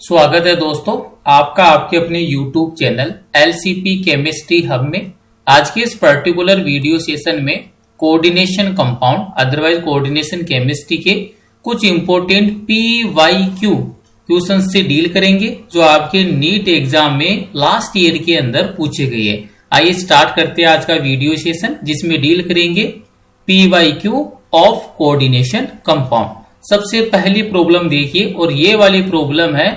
स्वागत है दोस्तों आपका आपके अपने YouTube channel LCP chemistry hub में। आज के इस पर्टिकुलर वीडियो सेशन में coordination compound otherwise coordination chemistry के कुछ इंपॉर्टेंट PYQ क्वेश्चन से डील करेंगे जो आपके नीट एग्जाम में लास्ट ईयर के अंदर पूछे गए हैं। आइए स्टार्ट करते हैं आज का वीडियो सेशन जिसमें डील करेंगे PYQ ऑफ कोऑर्डिनेशन कंपाउंड। सबसे पहली प्रॉब्लम देखिए और ये वाली प्रॉब्लम है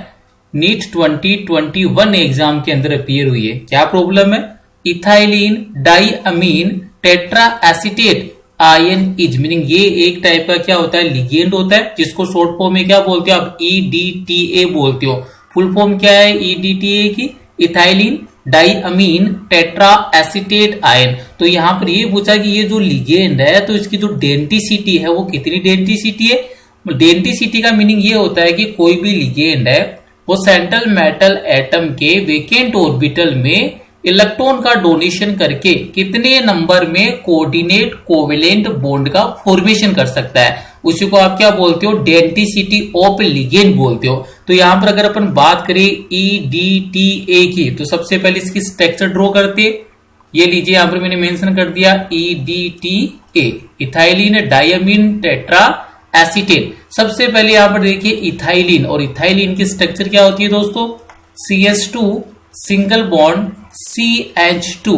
नीट 2021 एग्जाम के अंदर अपीयर हुई है। क्या प्रॉब्लम है? Ethylene diamine tetra acetate ion is, meaning ये एक टाइप का क्या होता है, लिगेंड होता है जिसको शॉर्ट फॉर्म में क्या बोलते हो आप, EDTA बोलते हो। फुल फॉर्म क्या है EDTA की? Ethylene diamine tetra acetate ion. तो यहां पर ये पूछा कि ये जो लिगेंड है तो इसकी जो डेंसिटी है वो कितनी डेंसिटी है। डेंसिटी का मीनिंग ये होता है कि कोई भी लिगेंड है वो सेंट्रल मेटल एटम के वेकेंट ऑर्बिटल में इलेक्ट्रॉन का डोनेशन करके कितने नंबर में कोऑर्डिनेट कोवेलेंट बॉन्ड का फॉर्मेशन कर सकता है, उसी को आप क्या बोलते हो, डेंसिटी ऑफ लिगेंड बोलते हो। तो यहां पर अगर अपन बात करें EDTA की तो सबसे पहले इसकी स्ट्रक्चर ड्रॉ करते हैं। ये लीजिए यहां पर मैंने मेंशन कर दिया EDTA, ethylene diamine tetra acetate. सबसे पहले यहां पर देखिए इथाइलिन, और इथाइलिन की स्ट्रक्चर क्या होती है दोस्तों, CH2 सिंगल बॉन्ड CH2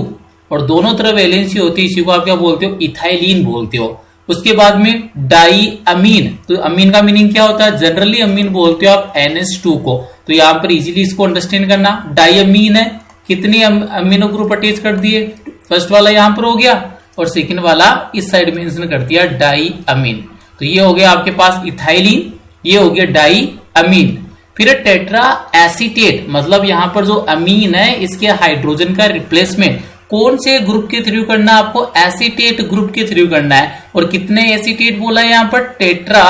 और दोनों तरफ वैलेंसी होती है, इसी को आप क्या बोलते हो, इथाइलिन बोलते हो। उसके बाद में डाइअमीन, तो अमीन का मीनिंग क्या होता है, जनरली अमीन बोलते हो आप NH2 को। तो यहां पर इजीली इसको अंडरस्टैंड करना, डाइअमीन है, कितने अमीनो ग्रुप अटैच कर दिए, फर्स्ट वाला यहां पर हो गया और सेकेंड वाला इस साइड मेंशन कर दिया डाइअमीन। तो ये हो गया आपके पास इथाइलिन, ये हो गया डाइअमीन। फिर टेट्रा एसीटेट, मतलब यहां पर जो अमीन है इसके हाइड्रोजन का रिप्लेसमेंट कौन से ग्रुप के थ्रू करना है आपको, एसीटेट ग्रुप के थ्रू करना है। और कितने एसीटेट बोला है यहां पर, टेट्रा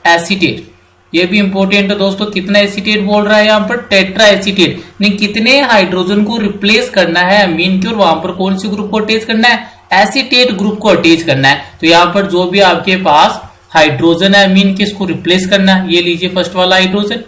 एसीटेट। ये भी इंपॉर्टेंट है दोस्तों, कितना एसीटेट बोल रहा है यहां पर, टेट्रा एसीटेट। नहीं, कितने हाइड्रोजन को रिप्लेस करना है अमीन के और वहां पर कौन से ग्रुप को अटैच करना है, एसीटेट ग्रुप को अटैच करना है। तो यहां पर जो भी आपके पास हाइड्रोजन है अमीन के, इसको रिप्लेस करना है। ये लीजिए फर्स्ट वाला हाइड्रोजन,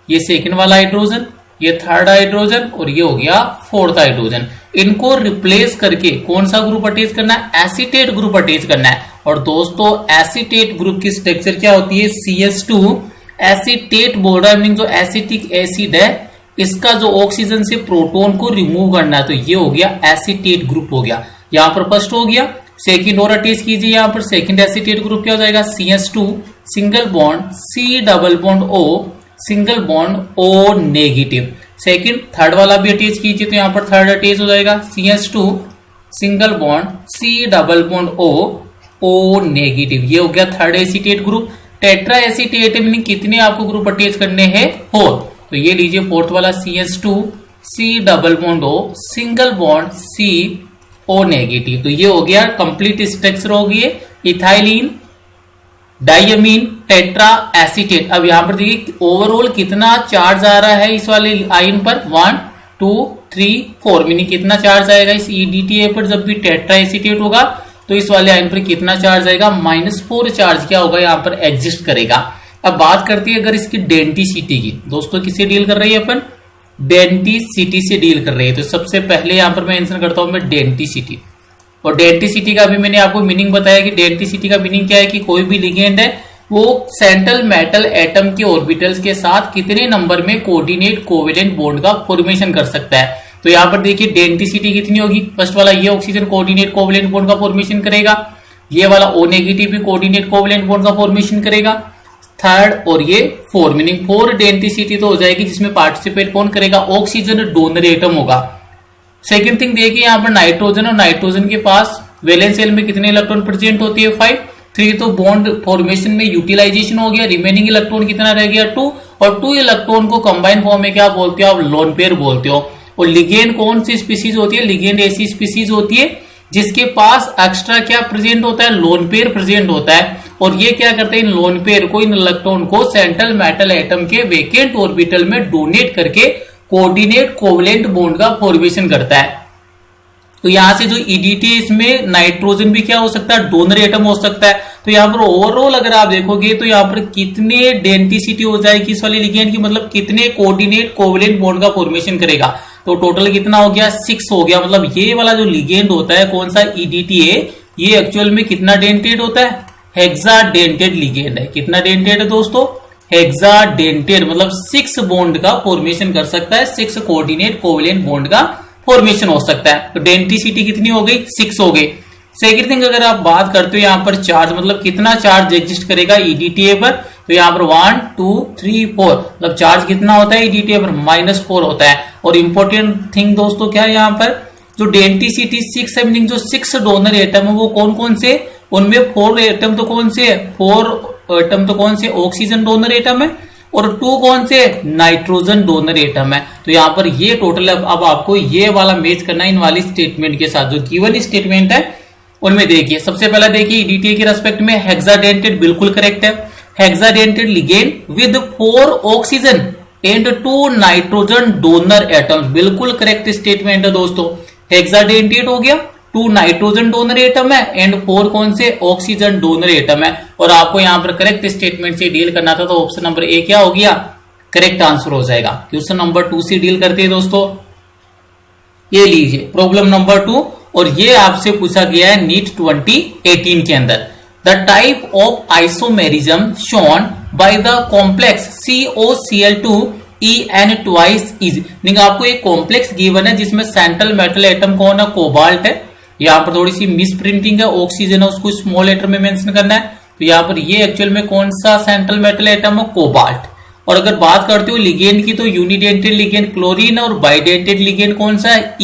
ये सेकंड वाला हाइड्रोजन, ये थर्ड हाइड्रोजन और ये हो गया फोर्थ हाइड्रोजन। इनको रिप्लेस करके कौन सा ग्रुप अटैच करना है, एसीटेट ग्रुप अटैच करना है। और दोस्तों एसीटेट ग्रुप की स्ट्रक्चर क्या होती है, CH2 एसीटेट बोल रहा है, मीनिंग जो एसिटिक एसिड है इसका जो ऑक्सीजन से प्रोटॉन को रिमूव करना है, तो ये हो गया एसीटेट ग्रुप हो गया। यहां पर फर्स्ट हो गया, सेकंड और अटैच कीजिए, यहां पर सेकंड एसीटेट ग्रुप क्या हो जाएगा, CH2 single bond C double bond O single bond O negative. Second third वाला भी अटैच कीजिए तो यहां पर थर्ड अटैच हो जाएगा, CH2 single bond C double bond O negative. ये हो गया third acetate group. Tetra acetate meaning कितने आपको ग्रुप अटैच करने हैं, 4। तो ये लीजिए फोर्थ वाला CH2 C double bond O single bond CO negative. तो ये हो गया कंप्लीट स्ट्रक्चर हो गई इथाइलिन डाइअमीन टेट्रा एसीटेट। अब यहां पर देखिए ओवरऑल कितना चार्ज आ रहा है इस वाले आयन पर, 1 2 3 4, मीनिंग कितना चार्ज आएगा इस EDTA पर जब भी टेट्रा एसीटेट होगा तो इस वाले आयन पर कितना चार्ज आएगा, -4 चार्ज क्या होगा यहाँ पर एग्जिस्ट करेगा। अब बात करते हैं अगर इसकी डेंसिटी की, दोस्तों किससे डील कर रही है अपन, डेंसिटी से डील कर रही है। तो सबसे पहले यहां पर मैं मेंशन करता हूं मैं डेंसिटी, और डेंसिटी का भी मैंने आपको मीनिंग बताया कि डेंसिटी का मीनिंग क्या है कि कोई भी लिगेंड है वो सेंट्रल मेटल एटम के ऑर्बिटल्स के साथ कितने नंबर में कोऑर्डिनेट कोवेलेंट बॉन्ड का फॉर्मेशन कर सकता है। तो यहां पर देखिए डेंसिटी कितनी होगी, फर्स्ट वाला ये ऑक्सीजन कोऑर्डिनेट कोवेलेंट बॉन्ड का फॉर्मेशन करेगा, ये वाला O नेगेटिव भी कोऑर्डिनेट कोवेलेंट बॉन्ड का फॉर्मेशन करेगा, थर्ड और ये 4, मीनिंग 4 डेंसिटी तो हो जाएगी जिसमें पार्टिसिपेट कौन करेगा, ऑक्सीजन डोनर एटम होगा। सेकंड थिंग देखिए यहाँ पर नाइट्रोजन, और नाइट्रोजन के पास वैलेंस शेल में कितने इलेक्ट्रॉन प्रेजेंट होती है, 5। 3 तो बॉन्ड फॉर्मेशन में यूटिलाइजेशन हो गया, रिमेनिंग इलेक्ट्रॉन कितना रह गया, 2। और 2 इलेक्ट्रॉन को कंबाइन फॉर्म में क्या बोलते हो आप, लोन पेयर बोलते हो। और लिगेंड कौन सी स्पीसीज होती है, लिगेंड ऐसी स्पीसीज होती है जिसके पास एक्स्ट्रा क्या प्रेजेंट होता है, लोन पेयर प्रेजेंट होता है। और ये क्या करते हैं, इन लोन पेयर को, इन इलेक्ट्रॉन को सेंट्रल मेटल एटम के वेकेंट ऑर्बिटल में डोनेट करके कोऑर्डिनेट कोवेलेंट बॉन्ड का फॉर्मेशन करता है। तो यहाँ से जो ईडीटी इसमें नाइट्रोजन भी क्या हो सकता है, डोनर एटम हो सकता है। तो यहाँ पर ओवरऑल अगर आप देखोगे तो यहाँ पर कितने डेंसिटी हो जाएगी इस वाले लिगेंड की, मतलब कितने कोऑर्डिनेट कोवलेंट बॉन्ड का फॉर्मेशन करेगा। तो टोटल कितना हो गया, 6 हो गया। मतलब ये वाला जो लिगेंड होता है कौन सा ईडीटी है, ये एक्चुअल में कितना डेंटेड होता है, हेक्सा डेंटेड लिगेंड है। कितना डेंटेड है दोस्तों, हेक्सा डेंटेड, मतलब 6 बॉन्ड का फॉर्मेशन कर सकता है, 6 कोऑर्डिनेट कोवलेंट बॉन्ड का फॉर्मेशन हो सकता है। तो डेंसिटी कितनी हो गई, 6 हो गई। सेकंड थिंग अगर आप बात करते हो यहाँ पर चार्ज, मतलब कितना चार्ज एग्जिस्ट करेगा ईडीटीए पर, तो यहाँ पर 1 2 3 4, मतलब चार्ज कितना होता है ईडीटीए पर, -4 होता है। और इंपॉर्टेंट थिंग दोस्तों क्या है यहाँ पर, जो डेंसिटी 6 है, जो 6 डोनर एटम है वो कौन कौन से, उनमें 4 एटम तो कौन से, 4 एटम तो कौन से, ऑक्सीजन डोनर एटम है, और 2 कौन से, नाइट्रोजन डोनर एटम है। तो यहाँ पर ये टोटल अब आपको ये वाला मैच करना है इन वाली स्टेटमेंट के साथ। जो गिवन स्टेटमेंट है उनमें देखिए, सबसे पहला देखिए ईडीटी के रेस्पेक्ट में हेक्साडेंटेड बिल्कुल करेक्ट है। Hexadentate ligand with 4 oxygen and 2 nitrogen donor atoms, बिल्कुल करेक्ट स्टेटमेंट है दोस्तों। हेक्साडेंटेड हो गया, 2 नाइट्रोजन डोनर एटम है एंड 4 कौन से, ऑक्सीजन डोनर एटम है। और आपको यहां पर करेक्ट स्टेटमेंट से डील करना था, तो ऑप्शन नंबर ए क्या हो गया, करेक्ट आंसर हो जाएगा। क्वेश्चन नंबर 2 से डील करते हैं दोस्तों। ये लीजिए प्रॉब्लम नंबर 2, और ये आपसे पूछा गया है नीट 2018 के अंदर। The type of isomerism shown by the complex COCl2 En twice is. आपको एक कॉम्प्लेक्स गिवन है जिसमें सेंट्रल मेटल एटम कौन है, कोबाल्ट है। यहाँ पर थोड़ी सी मिस प्रिंटिंग है, ऑक्सीजन है उसको स्मॉल लेटर में मेंशन करना है। तो यहाँ पर ये एक्चुअल में कौन सा सेंट्रल मेटल एटम है, कोबाल्ट। और अगर बात करते हो लिगेंड की, तो यूनिडेंटेड लिगेंड क्लोरीन है और बाइडेंटेड लिगेंड कौन सा है,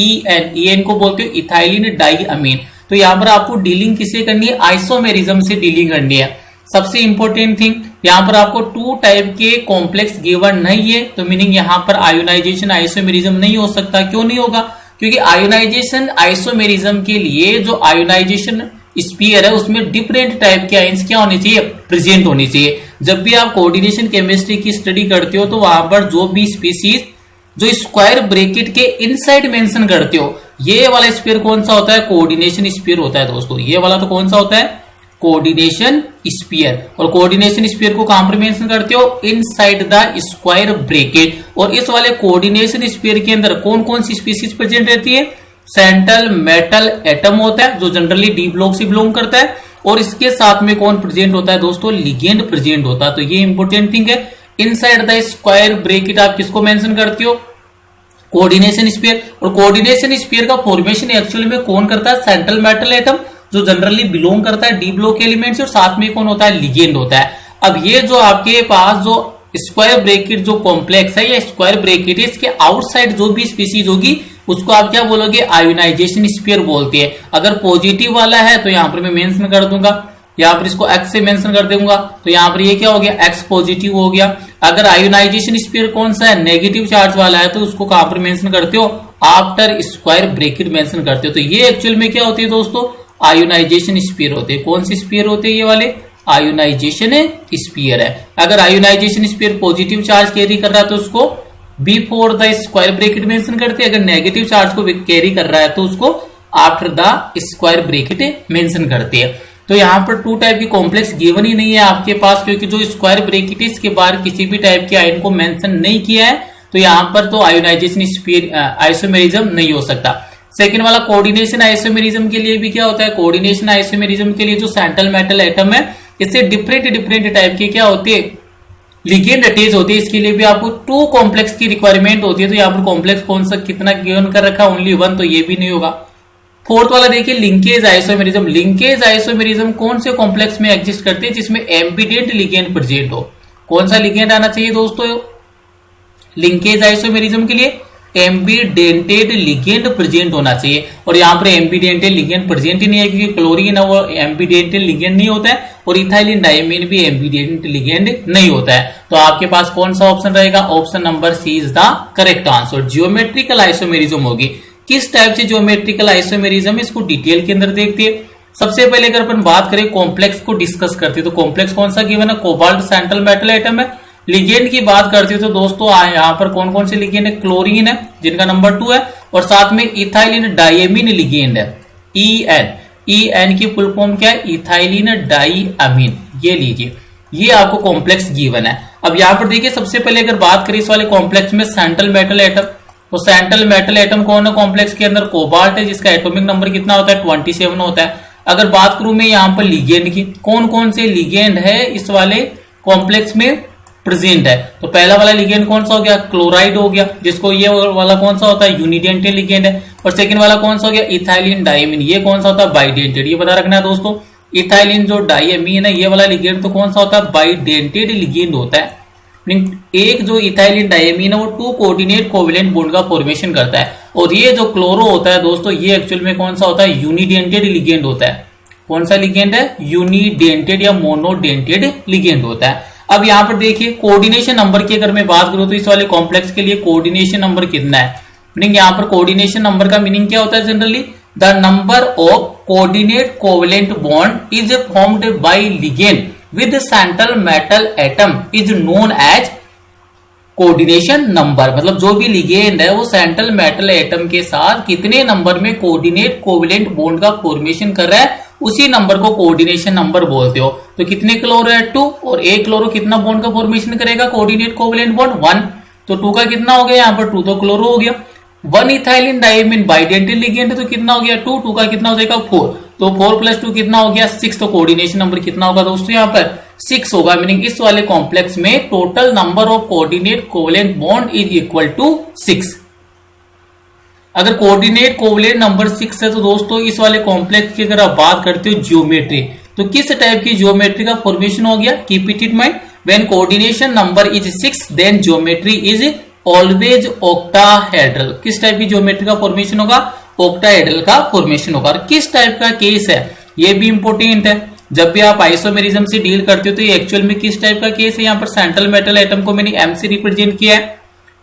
EN को बोलते हो इथाइलिन डाइअमीन। तो यहाँ पर आपको डीलिंग किसे करनी है, आइसोमेरिज्म से डीलिंग करनी है। सबसे इंपॉर्टेंट थिंग यहाँ पर आपको 2 टाइप के कॉम्प्लेक्स गिवन नहीं है, तो मीनिंग यहाँ पर आयोनाइजेशन आइसोमेरिज्म नहीं हो सकता। क्यों नहीं होगा, क्योंकि आयोनाइजेशन आइसोमेरिज्म के लिए जो आयोनाइजेशन स्पीयर है उसमें डिफरेंट टाइप के आयंस क्या होने चाहिए, प्रेजेंट होनी चाहिए। जब भी आप कोऑर्डिनेशन केमिस्ट्री की स्टडी करते हो तो वहां पर जो भी स्पीसीज जो स्क्वायर ब्रैकेट के इनसाइड मेंशन करते हो, ये वाला स्पीयर कौन सा होता है, कोऑर्डिनेशन स्पीयर होता है दोस्तों। ये वाला तो कौन सा होता है, कोऑर्डिनेशन स्पीयर। और कोऑर्डिनेशन स्पीयर को कहां पर मेंशन करते हो, इनसाइड द स्क्वायर ब्रैकेट। और इस वाले कोऑर्डिनेशन स्पीयर के अंदर कौन कौन सी स्पीसीज प्रेजेंट रहती है, सेंट्रल मेटल एटम होता है जो जनरली डी ब्लॉक से बिलोंग करता है, और इसके साथ में कौन प्रेजेंट होता है दोस्तों, लिगेंड प्रेजेंट होता है। तो ये इंपॉर्टेंट थिंग है, इनसाइड द स्क्वायर ब्रैकेट आप किसको मेंशन करते हो, कोऑर्डिनेशन स्पीयर। और कोऑर्डिनेशन स्पीयर का फॉर्मेशन एक्चुअली में कौन करता है, सेंट्रल मेटल एटम जो जनरली बिलोंग करता है डी ब्लॉक एलिमेंट से, और साथ में कौन होता है, लिगेंड होता है। अब ये जो आपके पास जो स्क्वायर ब्रैकेट जो कॉम्प्लेक्स है या स्क्वायर ब्रैकेट है, इसके आउटसाइड जो भी स्पीसीज होगी उसको आप क्या बोलोगे, आयोनाइजेशन स्पीयर बोलते हैं। अगर पॉजिटिव वाला है तो यहां पर मैं मेंशन कर दूंगा, यहां पर इसको एक्स से मेंशन कर दूंगा, तो यहां पर ये क्या हो गया, एक्स पॉजिटिव हो गया। अगर आयोनाइजेशन स्पीयर कौन सा है, नेगेटिव चार्ज वाला है, तो उसको कहां पर मेंशन करते हो, आफ्टर स्क्वायर ब्रैकेट मेंशन करते हो। तो ये एक्चुअल में क्या होती है दोस्तों, आयोनाइजेशन स्पीयर होते हैं। कौन सी स्पीयर होते हैं, ये वाले आयोनाइजेशन स्पीयर है। अगर ionisation sphere positive charge carry कर रहा है तो उसको before the square bracket mention करते हैं, अगर नेगेटिव चार्ज को कैरी कर रहा है तो उसको after the square bracket mention करते हैं। तो यहाँ पर 2 टाइप की कॉम्प्लेक्स गिवन ही नहीं है आपके पास, क्योंकि जो स्क्वायर ब्रैकेट है इसके बाहर किसी भी टाइप के आयन को मेंशन नहीं किया है, तो यहाँ पर तो आयोनाइजेशन स्पीयर आइसोमेरिज्म नहीं हो सकता। सेकेंड वाला कोऑर्डिनेशन आइसोमेरिज्म के लिए भी क्या होता है, कोऑर्डिनेशन आइसोमेरिज्म के लिए जो सेंट्रल मेटल एटम है इससे डिफरेंट टाइप के क्या होते हैं, लिगेंड अटैच होते हैं। इसके लिए भी आपको 2 कॉम्प्लेक्स की रिक्वायरमेंट होती है। तो यहाँ पर कॉम्प्लेक्स कौन सा कितना गिवन कर रखा, ओनली 1, तो ये भी नहीं होगा। फोर्थ वाला देखिए लिंकेज आइसोमेरिज्म। लिंकेज आइसोमेरिज्म कौन से कॉम्प्लेक्स में एग्जिस्ट करते हैं, जिसमें एम्बिडेंट लिगेंड प्रेजेंट हो। कौन सा लिगेंड आना चाहिए दोस्तों, लिंकेज आइसोमेरिज्म के लिए एम्बिडेंटेड लिगेंड प्रेजेंट होना चाहिए। और यहाँ पर एम्बिडेंटेड लिगेंड प्रेजेंट ही नहीं है, क्योंकि क्लोरीन है वो एम्बिडेंटेड लिगेंड नहीं होता है, और इथाइलिन डाइमीन भी एम्बिडेंट लिगेंड नहीं होता है। तो आपके पास कौन सा ऑप्शन रहेगा, option number C is the correct answer. Geometrical isomerism होगी। किस टाइप से जियोमेट्रिकल आइसोमेरिज्म, इसको डिटेल के अंदर देखते हैं। सबसे पहले अगर अपन बात करें कॉम्प्लेक्स को डिस्कस करते हैं, तो कॉम्प्लेक्स कौन सा गिवन है, कोबाल्ट सेंट्रल मेटल एटम है। लिगेंड की बात करते हैं तो दोस्तों यहाँ पर कौन कौन से लिगेंड है, क्लोरीन है जिनका नंबर 2 है, और साथ में इथाइलिन डायमीन लिगेंड है, EN की फुल फॉर्म क्या है, इथाइलिन डाइअमीन। ये लीजिए, ये आपको कॉम्प्लेक्स गिवन है। अब यहां पर देखिए, सबसे पहले अगर बात करें इस वाले कॉम्प्लेक्स में सेंट्रल मेटल एटम, तो सेंट्रल मेटल एटम कौन है कॉम्प्लेक्स के अंदर, कोबाल्ट है, जिसका एटॉमिक नंबर कितना होता है 27 होता है। अगर बात करूं मैं यहां पर लिगेंड की, कौन कौन से लिगेंड है इस वाले कॉम्प्लेक्स में प्रेजेंट है, तो पहला वाला लिगेंड कौन सा हो गया, क्लोराइड हो गया, जिसको ये वाला कौन सा होता है, यूनिडेंटेड लिगेंड है। और सेकंड वाला कौन सा हो गया, इथाइलिन डायमीन, ये कौन सा होता है, बाइडेंटेड। ये पता रखना है दोस्तों, इथाइलिन जो डायमीन है ये वाला लिगेंड तो कौन सा होता है, बाइडेंटेड लिगेंड होता है। एक जो इथाइलिन डायमीन है वो 2 कोऑर्डिनेट कोवेलेंट बॉन्ड का फॉर्मेशन करता है, और ये जो क्लोरो होता है दोस्तों, ये एक्चुअल में कौन सा होता है, यूनिडेंटेड लिगेंड होता है। कौन सा लिगेंड है, यूनिडेंटेड या मोनोडेंटेड लिगेंड होता है। अब यहां पर देखिए, कोऑर्डिनेशन नंबर की अगर मैं बात करूं तो इस वाले कॉम्प्लेक्स के लिए कोऑर्डिनेशन नंबर कितना है, मीनिंग यहां पर कोऑर्डिनेशन नंबर का मीनिंग क्या होता है, generally the number of coordinate covalent bond is formed by ligand with central metal atom is known as coordination number. मतलब जो भी लिगेंड है वो सेंट्रल मेटल एटम के साथ कितने नंबर में कोऑर्डिनेट कोवेलेंट बॉन्ड का फॉर्मेशन कर रहा है, उसी नंबर को कोऑर्डिनेशन नंबर बोलते हो। तो कितने क्लोरो है, 2, और एक क्लोरो कितना बॉन्ड का फॉर्मेशन करेगा, कोऑर्डिनेट कोवेलेंट बॉन्ड 1, तो 2 का कितना हो गया, यहाँ पर 2 तो क्लोरो हो गया। 1 इथाइलिन डायमीन बाइडेंटेड लिगेंड है, तो कितना हो गया 2, 2 का कितना हो जाएगा 4, तो 4 + 2 कितना हो गया 6, तो कोऑर्डिनेशन नंबर कितना होगा दोस्तों, यहाँ पर 6 होगा। मीनिंग इस वाले कॉम्प्लेक्स में total number of coordinate covalent bond is equal to 6। अगर कोऑर्डिनेट कोवेलेंट नंबर 6 है तो दोस्तों इस वाले कॉम्प्लेक्स की अगर आप बात करते हो ज्योमेट्री, तो किस टाइप की ज्योमेट्री का फॉर्मेशन हो गया, keep it in mind, when coordination number is 6 then geometry is always octahedral. किस टाइप की ज्योमेट्री का फॉर्मेशन होगा, ऑक्टाहेड्रल का फॉर्मेशन होगा। और किस टाइप का केस है ये भी इंपॉर्टेंट है, जब भी आप आइसोमेरिज्म से डील करते हो तो ये एक्चुअल में किस टाइप का केस है। यहाँ पर सेंट्रल मेटल एटम को मैंने एम से रिप्रेजेंट किया है,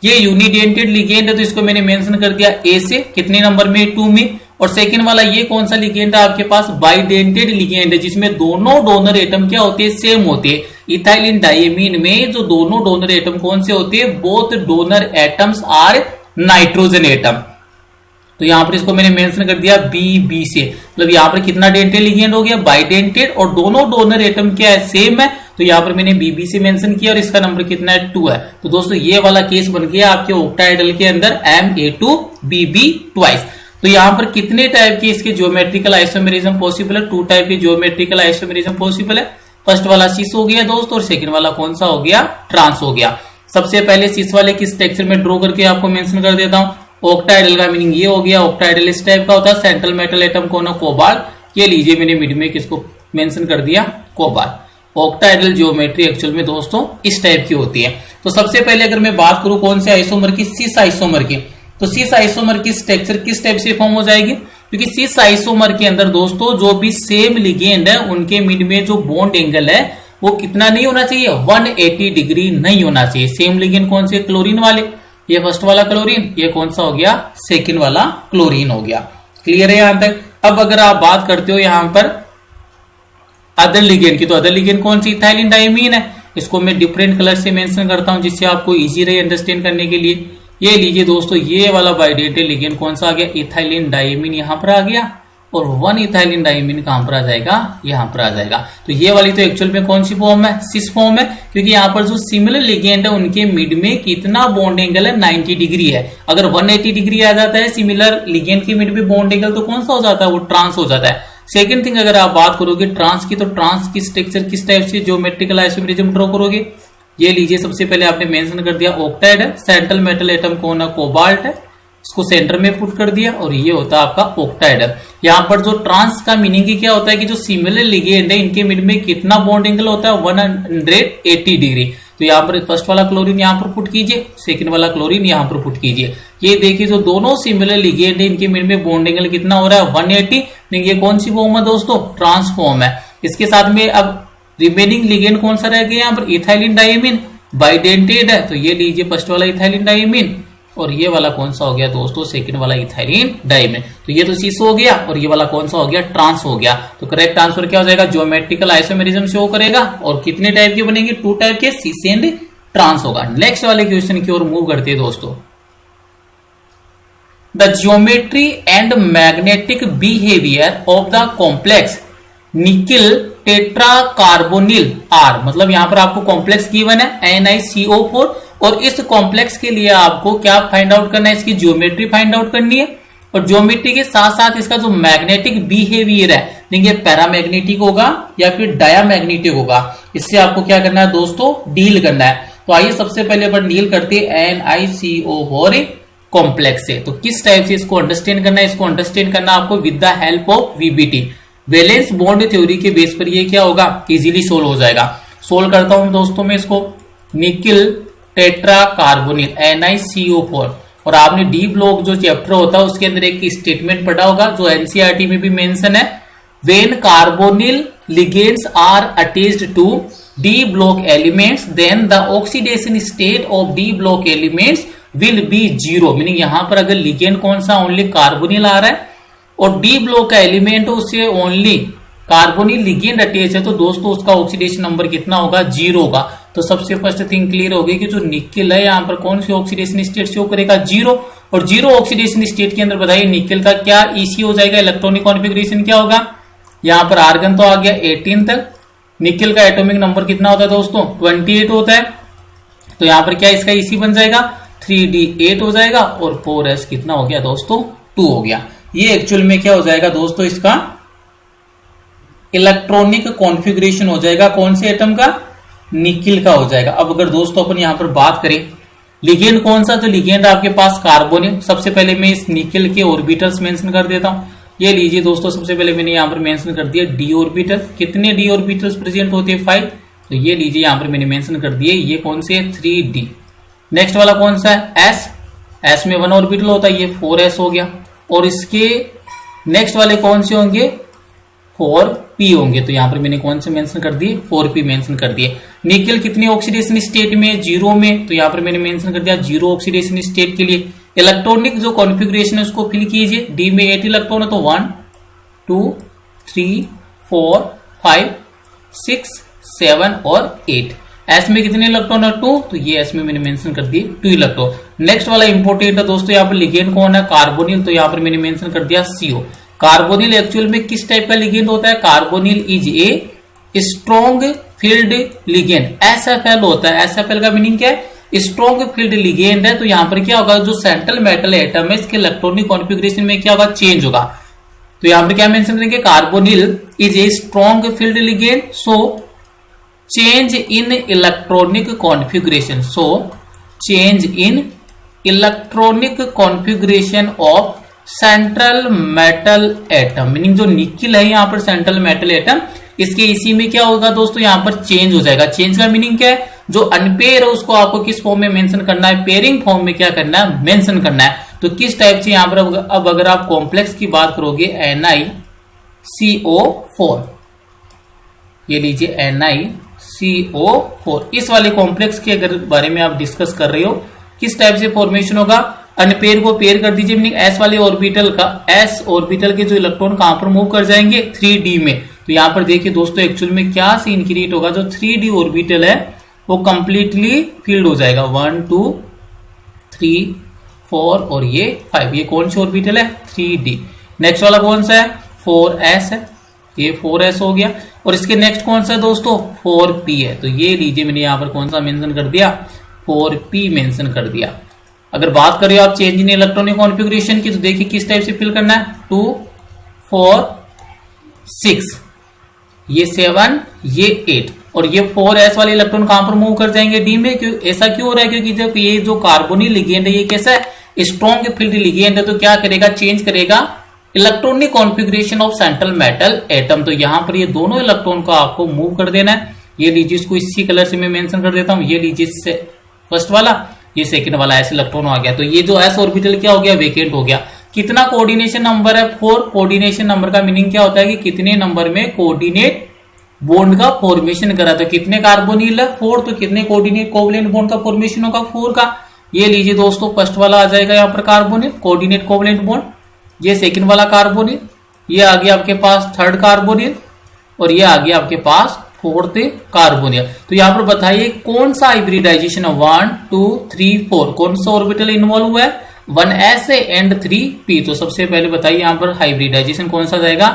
ये यूनिडेंटेड लिगेंड है तो इसको मैंने मेंशन कर दिया ए से, कितने नंबर में 2 में। और सेकंड वाला ये कौन सा लिगेंड है आपके पास, बाइडेंटेड लिगेंड है, जिसमें दोनों डोनर एटम क्या होते हैं, सेम होते हैं। इथाइलिन डायमीन में जो दोनों डोनर एटम कौन से होते हैं, both donor atoms are nitrogen atom, तो यहां पर इसको मैंने मेंशन कर दिया बी से। मतलब यहां पर कितना डेंटेड लिगेंड हो गया, बाइडेंटेड, और दोनों डोनर एटम क्या है, सेम है, तो यहां पर मैंने बीबी से मेंशन किया और इसका नंबर कितना है 2 है। तो दोस्तों ये वाला केस बन गया आपके ऑक्टाहेड्रल के अंदर Ma2Bb ट्वाइस। तो यहां पर कितने टाइप के इसके ज्योमेट्रिकल आइसोमेरिज्म पॉसिबल है, 2 टाइप के ज्योमेट्रिकल आइसोमेरिज्म पॉसिबल है। फर्स्ट वाला सिस हो गया दोस्तों, और सेकंड वाला कौन सा हो गया, ट्रांस हो गया। सबसे पहले सिस वाले की स्ट्रक्चर में ड्रॉ करके आपको मेंशन कर देता हूं। ऑक्टाहेड्रल का मीनिंग ये हो गया, ऑक्टाहेड्रल इस टाइप का होता है, सेंट्रल मेटल एटम कौन है, कोबाल्ट। ये लीजिए मैंने मिड में किसको मेंशन कर दिया, कोबाल्ट। ऑक्टाहेड्रल ज्योमेट्री एक्चुअल में दोस्तों इस टाइप की होती है। तो सबसे पहले अगर मैं बात करूं कौन से आइसोमर की, सिस आइसोमर की, तो सिस आइसोमर की स्ट्रक्चर किस टाइप से फॉर्म हो जाएगी, क्योंकि सिस आइसोमर के अंदर दोस्तों जो भी सेम लिगेंड है उनके मिड में जो बॉन्ड एंगल है वो कितना नहीं होना चाहिए, 180 डिग्री नहीं होना चाहिए। सेम लिगेंड कौन से, क्लोरीन वाले, ये फर्स्ट वाला क्लोरीन, ये कौन सा हो गया, सेकंड वाला क्लोरीन हो गया। क्लियर है यहां तक। अब अगर आप बात करते हो यहां पर अदर लिगेंड की, तो अदर लिगेंड कौन सी, इथाइलिन डायमीन है। इसको मैं डिफरेंट कलर से मेंशन करता हूं जिससे आपको इजी रहे अंडरस्टैंड करने के लिए। ये लीजिए दोस्तों, ये वाला बाइडेंटेड लिगेंड कौन सा आ गया, इथाइलिन डायमीन यहां पर आ गया, और 1 इथाइलिन डायमीन कहां पर आ जाएगा, यहां पर आ जाएगा। तो ये वाली तो एक्चुअल में कौन सी फॉर्म है, सिस फॉर्म है, क्योंकि यहां पर जो सिमिलर लिगेंड है उनके मिड में कितना बॉन्ड एंगल है, 90 डिग्री है। अगर 180 डिग्री आ जाता है सिमिलर लिगेंड के मिड में बॉन्ड एंगल, तो कौन सा हो जाता है, वो ट्रांस हो जाता है। सेकंड थिंग अगर आप बात करोगे ट्रांस की, तो ट्रांस की स्ट्रक्चर किस टाइप से ज्योमेट्रिकल आइसोमेरिज्म ड्रॉ करोगे। ये लीजिए, सबसे पहले आपने मेंशन कर दिया ऑक्टाइड है, सेंट्रल मेटल एटम कौन है, कोबाल्ट है, इसको सेंटर में पुट कर दिया, और ये होता है आपका ऑक्टाइड है। यहाँ पर जो ट्रांस का मीनिंग ही क्या होता है कि जो सिमिलर लिगेंड है इनके मिड में कितना बॉन्ड एंगल होता है, 180 डिग्री। तो यहाँ पर फर्स्ट वाला क्लोरीन यहाँ पर पुट कीजिए, सेकंड वाला क्लोरीन यहाँ पर पुट कीजिए। ये देखिए जो दोनों सिमिलर लिगेंड है इनके मिड में बॉन्ड एंगल कितना हो रहा है, 180। ये कौन सी फॉर्म है दोस्तों, ट्रांस फॉर्म है। इसके साथ में अब रिमेनिंग लिगेंड कौन सा रह गया यहाँ पर, इथाइलिन डायमीन, बाइडेंटेड है, तो ये लीजिए फर्स्ट वाला इथाइलिन डायमीन, और ये वाला कौन सा हो गया दोस्तों, सेकंड वाला इथाइलिन डायमीन। तो ये तो सिस हो गया, और ये वाला कौन सा हो गया, ट्रांस हो गया। तो करेक्ट आंसर क्या हो जाएगा, ज्योमेट्रिकल आइसोमेरिज्म शो करेगा, और कितने टाइप के बनेंगे, 2 टाइप के, सिस एंड ट्रांस होगा। नेक्स्ट वाले क्वेश्चन की ओर मूव करते हैं दोस्तों। The geometry and magnetic behaviour of the complex nickel tetra carbonyl are, मतलब यहां पर आपको कॉम्प्लेक्स गिवन है NiCO4 और इस कॉम्प्लेक्स के लिए आपको क्या फाइंड आउट करना है, इसकी ज्योमेट्री फाइंड आउट करनी है और ज्योमेट्री के साथ साथ इसका जो मैग्नेटिक बिहेवियर है, देखिए पैरामैग्नेटिक होगा या फिर डायामैग्नेटिक होगा, इससे आपको क्या करना है दोस्तों, डील करना है। तो आइए सबसे पहले अपन डील करते हैं NiCO4 कॉम्प्लेक्स से। तो किस टाइप से इसको अंडरस्टैंड करना है, इसको अंडरस्टैंड करना आपको with the help of VBT, valence bond theory के बेस पर ये क्या होगा, इजीली सोल्व हो जाएगा। सोल्व करता हूं दोस्तों मैं इसको, निकिल टेट्रा कार्बोनिल NiCO4 और आपने डी ब्लॉक जो चैप्टर होता है उसके अंदर एक स्टेटमेंट पढ़ा होगा जो एनसीईआरटी में भी मेंशन है, when carbonyl ligands are attached to d block elements then the oxidation state of d block elements will be zero. Meaning यहां पर अगर लिगेंड कौन सा, ओनली कार्बोनिल आ रहा है और डी ब्लॉक का एलिमेंट उससे ओनली कार्बोनिल लिगेंड अटैच है, तो दोस्तों उसका ऑक्सीडेशन नंबर कितना होगा, जीरो होगा। तो सबसे फर्स्ट थिंग क्लियर होगी कि जो निकिल है यहाँ पर कौन सी ऑक्सीडेशन स्टेट शो करेगा, जीरो, और जीरो ऑक्सीडेशन स्टेट के अंदर बताइए निकिल का क्या ईसी हो जाएगा, इलेक्ट्रॉनिक कॉन्फ़िगरेशन क्या होगा, यहाँ पर आर्गन तो आ गया 18 तक, निकिल का एटॉमिक नंबर कितना होता है दोस्तों, 28 होता है, तो यहाँ पर क्या इसका ईसी बन जाएगा 3D8 हो जाएगा और 4s कितना हो गया दोस्तों, 2 हो गया। ये एक्चुअल में क्या हो जाएगा दोस्तों, इसका इलेक्ट्रॉनिक कॉन्फ़िगरेशन हो जाएगा कौन से एटम का, निकिल का हो जाएगा। अब अगर दोस्तों अपन यहां पर बात करें लिगेंड कौन सा, तो लिगेंड आपके पास कार्बोनिल। सबसे पहले मैं इस निकिल के ऑर्बिटल्स मेंशन कर देता हूं, ये लीजिए दोस्तों, सबसे पहले मैंने यहां पर मेंशन कर दिया डी ऑर्बिटल, कितने डी ऑर्बिटल्स प्रेजेंट होते हैं 5, तो ये लीजिए यहां पर मैंने मेंशन कर दिए, ये कौन से है 3D। नेक्स्ट वाला कौन सा है S, S में 1 ऑर्बिटल होता है, ये 4s हो गया, और इसके नेक्स्ट वाले कौन से होंगे 4p होंगे, तो यहां पर मैंने कौन से मेंशन कर दिए 4p मेंशन कर दिए। निकिल कितनी ऑक्सीडेशन स्टेट में, जीरो में, तो यहां पर मैंने मेंशन कर दिया जीरो ऑक्सीडेशन स्टेट के लिए। इलेक्ट्रॉनिक जो कॉन्फ़िगरेशन है उसको फिल कीजिए, डी में 8 इलेक्ट्रॉन है तो 1 2 3 4 5 6 7 और 8। एस में कितने इलेक्ट्रॉन है 2, तो ये एस में मैंने मेंशन कर दिए 2 इलेक्ट्रॉन। नेक्स्ट वाला इंपोर्टेंट है दोस्तों, यहाँ पर लिगेंड कौन है, कार्बोनिल, तो यहाँ पर मैंने मेंशन कर दिया CO। कार्बोनिल एक्चुअल में किस टाइप का लिगेंड होता है, carbonyl is a strong field ligand, SFL होता है। SFL का मीनिंग क्या है, स्ट्रॉन्ग फील्ड लिगेंड है। तो यहां पर क्या होगा, जो सेंट्रल मेटल एटम है इसके इलेक्ट्रॉनिक कॉन्फ़िगरेशन में क्या होगा, चेंज होगा। तो यहां पर क्या मेंशन करेंगे, carbonyl is a strong field ligand, so change in electronic configuration, so change in electronic configuration of central metal atom, meaning जो निकिल है यहाँ पर सेंट्रल मेटल एटम, इसके इसी में क्या होगा दोस्तों, यहाँ पर चेंज हो जाएगा। चेंज का मीनिंग क्या है, जो अनपेयर है उसको आपको किस फॉर्म में मेंशन करना है, पेयरिंग फॉर्म में क्या करना है, मेंशन करना है। तो किस टाइप से यहाँ पर अब अगर आप कॉम्प्लेक्स की बात करोगे NiCO4, ये लीजिए NiCO4, इस वाले कॉम्प्लेक्स के अगर बारे में आप डिस्कस कर रहे हो, किस टाइप से फॉर्मेशन होगा, अनपेयर को पेयर कर दीजिए, मीनिंग एस वाले ऑर्बिटल का, एस ऑर्बिटल के जो इलेक्ट्रॉन कहां पर मूव कर जाएंगे 3D में। तो यहां पर देखिए दोस्तों एक्चुअल में क्या सीन क्रिएट होगा, जो 3D ऑर्बिटल है वो कंप्लीटली फील्ड हो जाएगा, 1 2 3 4 और ये 5, ये कौन सी ऑर्बिटल है 3D। नेक्स्ट वाला कौन सा है 4s है, ये 4s हो गया, और इसके नेक्स्ट कौन सा है दोस्तों 4p है, तो ये लीजिए मैंने यहां पर कौन सा मेंशन कर दिया 4p मेंशन कर दिया। अगर बात करें आप चेंज इन इलेक्ट्रॉनिक कॉन्फ़िगरेशन की, तो देखिए किस टाइप से फिल करना है, 2 4 6, ये 7, ये 8, और ये 4s वाले इलेक्ट्रॉन कहां पर मूव कर जाएंगे डी में। क्यों ऐसा क्यों हो रहा है, क्योंकि जब ये जो कार्बोनिल लिगेंड है ये कैसा है, स्ट्रॉन्ग फील्ड लिगेंड है, तो क्या करेगा, चेंज करेगा electronic configuration of central metal atom. तो यहां पर ये दोनों इलेक्ट्रॉन को आपको मूव कर देना है। ये लीजिए इसको इसी कलर से मैं मेंशन कर देता हूं, ये लीजिए फर्स्ट वाला, ये सेकंड वाला एस इलेक्ट्रॉन आ गया, तो ये जो एस ऑर्बिटल क्या हो गया, वेकेंट हो गया। कितना कोऑर्डिनेशन नंबर है 4, कोऑर्डिनेशन नंबर का मीनिंग क्या होता है कि कितने नंबर में कोऑर्डिनेट बॉन्ड का फॉर्मेशन करा, तो कितने कार्बोनिल है 4, तो कितने कोऑर्डिनेट कोवलेंट बॉन्ड का फॉर्मेशन होगा 4 का। ये लीजिए दोस्तों फर्स्ट वाला आ जाएगा यहाँ पर कार्बोनिल कोऑर्डिनेट कोवलेंट बॉन्ड, ये सेकंड वाला कार्बोनिल, ये आ गया आपके पास थर्ड कार्बोनिल, और ये आ गया आपके पास फोर्थ कार्बोनिल। तो यहां पर बताइए कौन सा हाइब्रिडाइजेशन है, 1 2 3 4, कौन सा ऑर्बिटल इन्वॉल्व हुआ है, 1s एंड 3p। तो सबसे पहले बताइए यहाँ पर हाइब्रिडाइजेशन कौन सा जाएगा,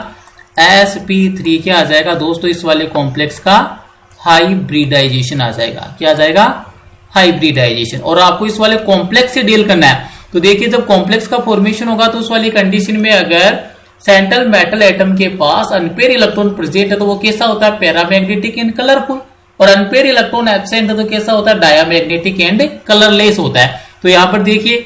sp3 क्या आ जाएगा दोस्तों, इस वाले कॉम्प्लेक्स का हाइब्रिडाइजेशन आ जाएगा। क्या आ जाएगा, हाइब्रिडाइजेशन। और आपको इस वाले कॉम्प्लेक्स से डील करना है। तो देखिए जब कॉम्प्लेक्स का फॉर्मेशन होगा तो उस वाली कंडीशन में अगर सेंट्रल मेटल एटम के पास अनपेयर इलेक्ट्रॉन प्रेजेंट है तो वो कैसा होता है, पैरामैग्नेटिक एंड कलरफुल। और अनपेयर इलेक्ट्रॉन एब्सेंट है तो कैसा होता है, डायमैग्नेटिक एंड कलरलेस होता है। तो यहां पर देखिए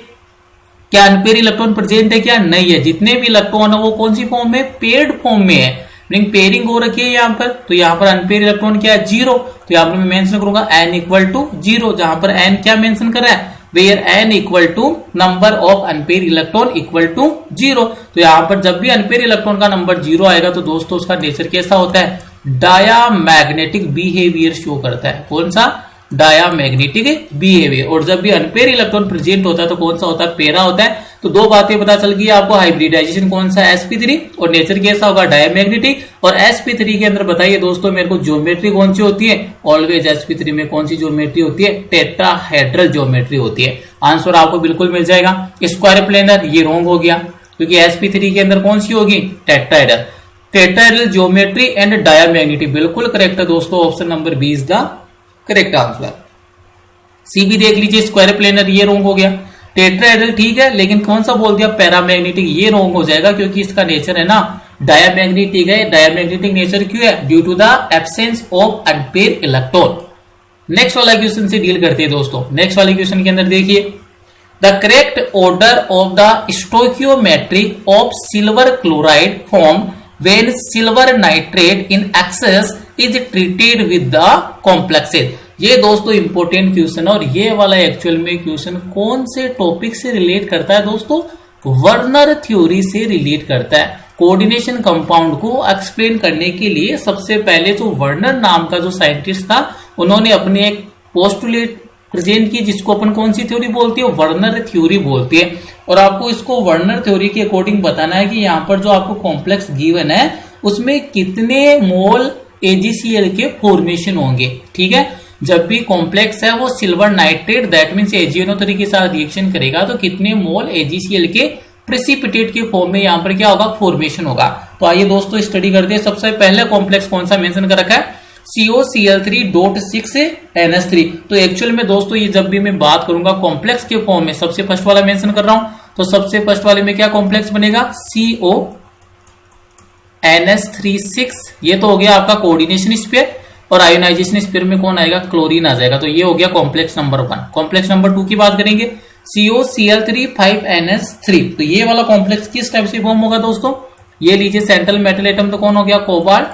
क्या अनपेयर इलेक्ट्रॉन प्रेजेंट है, क्या नहीं है। जितने भी इलेक्ट्रॉन है वो कौन सी फॉर्म में, पेयर्ड फॉर्म में है, पेयरिंग हो रखी है यहाँ पर। तो यहाँ पर अनपेयर इलेक्ट्रॉन क्या है, 0। तो यहाँ पर मैं मेंशन करूंगा n इक्वल टू 0, जहां पर n क्या मेंशन कर रहा है, where n equal to number of unpair electron equal to 0। तो यहाँ पर जब भी अनपेयर इलेक्ट्रॉन का नंबर 0 आएगा तो दोस्तों उसका नेचर कैसा होता है, डायामैग्नेटिक बिहेवियर शो करता है। कौन सा, डायामैग्नेटिक बिहेवियर। और जब भी अनपेयर इलेक्ट्रॉन प्रेजेंट होता है तो कौन सा होता है, पेरा होता है। तो दो बातें पता चल गई आपको, हाइब्रिडाइजेशन कौन सा, sp3, और नेचर कैसा होगा, डायमैग्नेटिक। और sp3 के अंदर बताइए दोस्तों मेरे को ज्योमेट्री कौन सी होती है, ऑलवेज sp3 में कौन सी ज्योमेट्री होती है, टेट्राहेड्रल ज्योमेट्री होती है। आंसर आपको बिल्कुल मिल जाएगा। स्क्वायर प्लेनर ये रॉन्ग हो गया क्योंकि sp3 के अंदर कौन सी होगी, tetrahedral. Tetrahedral geometry and diamagnetic बिल्कुल करेक्ट है दोस्तों, option number B is the correct answer. C भी देख लीजिए, स्क्वायर प्लेनर ये रॉन्ग हो गया। टेट्राहेड्रल ठीक है लेकिन कौन सा बोल दिया, पैरामैग्नेटिक, ये रॉन्ग हो जाएगा क्योंकि इसका नेचर है ना डायमैग्नेटिक है। डायमैग्नेटिक नेचर क्यों है, due to the absence of unpair electron. Next वाला क्वेश्चन से डील करते हैं दोस्तों। नेक्स्ट वाले क्वेश्चन के अंदर देखिए, the correct order of the stoichiometry of silver chloride form when silver nitrate in excess is treated with the complexes। ये दोस्तों इंपॉर्टेंट क्वेश्चन है और ये वाला एक्चुअल में क्वेश्चन कौन से टॉपिक से रिलेट करता है दोस्तों, वर्नर थ्योरी से रिलेट करता है। कोऑर्डिनेशन कंपाउंड को एक्सप्लेन करने के लिए सबसे पहले जो वर्नर नाम का जो साइंटिस्ट था उन्होंने अपने एक पोस्टुलेट प्रेजेंट की जिसको अपन कौन सी थ्योरी बोलती है, वर्नर थ्योरी बोलती है। और आपको इसको वर्नर थ्योरी के अकॉर्डिंग बताना है कि यहाँ पर जो आपको कॉम्प्लेक्स गिवन है उसमें कितने मोल AgCl के फॉर्मेशन होंगे। ठीक है, जब भी कॉम्प्लेक्स है वो silver nitrate that means AgNO3 के साथ रिएक्शन करेगा तो कितने मोल AgCl के प्रेसिपिटेट के फॉर्म में यहाँ पर क्या होगा, फॉर्मेशन होगा। तो आइए दोस्तों स्टडी करते हैं। सबसे पहले कॉम्प्लेक्स कौन सा मेंशन कर रखा है, COCl3.6NH3। तो एक्चुअल में दोस्तों ये जब भी मैं बात करूंगा कॉम्प्लेक्स के फॉर्म में सबसे फर्स्ट वाला मेंशन कर रहा हूं तो सबसे फर्स्ट वाले में क्या कॉम्प्लेक्स बनेगा, CONH36। ये तो हो गया आपका कोऑर्डिनेशन स्पेयर। और आयोनाइजेशन स्पेयर में कौन आएगा, क्लोरीन आ जाएगा। तो ये हो गया कॉम्प्लेक्स नंबर 1। कॉम्प्लेक्स नंबर 2 की बात करेंगे, COCl3 तो ये वाला कॉम्प्लेक्स किस टाइप से फॉर्म होगा दोस्तों, ये लीजिए सेंट्रल मेटल एटम तो कौन हो गया, कोबाल्ट।